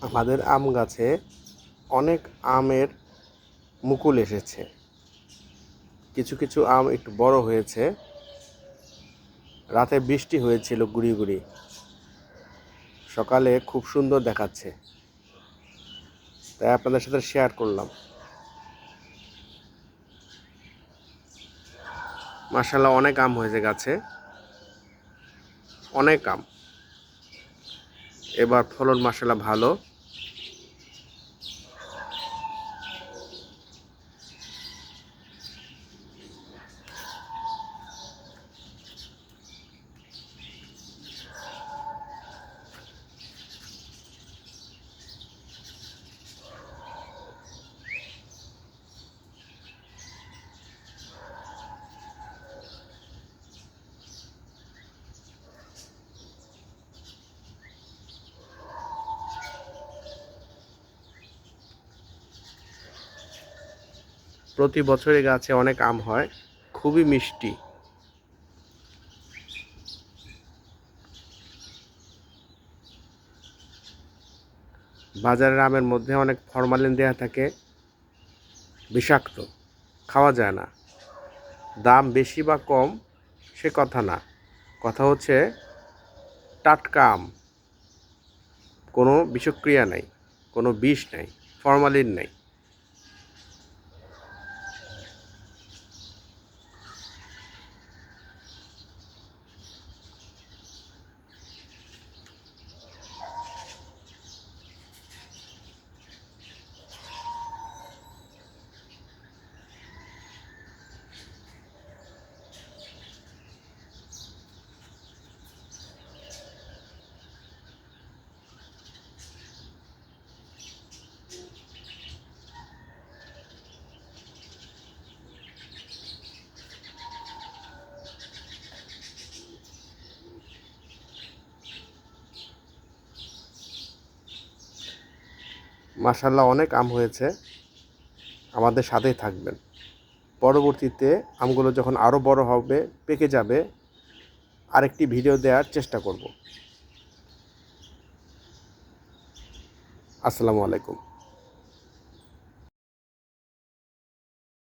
আমাদের আম গাছে অনেক আমের মুকুল এসেছে। কিছু কিছু আম একটু বড় হয়েছে। রাতে বৃষ্টি হয়েছিল গুঁড়ি গুঁড়ি, সকালে খুব সুন্দর দেখাচ্ছে, তাই আপনাদের সাথে শেয়ার করলাম। মাশাআল্লাহ, অনেক আম হয়েছে গাছে, অনেক আম। এবার ফলন মাশাআল্লাহ ভালো। প্রতি বছরই গাছে অনেক আম হয়, খুবই মিষ্টি। বাজারের আমের মধ্যে অনেক ফরমালিন দেওয়া থাকে, বিষাক্ত, খাওয়া যায় না। দাম বেশি বা কম সে কথা না, কথা হচ্ছে টাটকা আম, কোনো বিষক্রিয়া নাই, কোনো বিষ নাই, ফরমালিন নাই। মাশাআল্লাহ, অনেক আম হয়েছে। আমাদের সাথেই থাকবেন। পরবর্তীতে আমগুলো যখন আরও বড় হবে, পেকে যাবে, আরেকটি ভিডিও দেওয়ার চেষ্টা করব। আসসালামু আলাইকুম।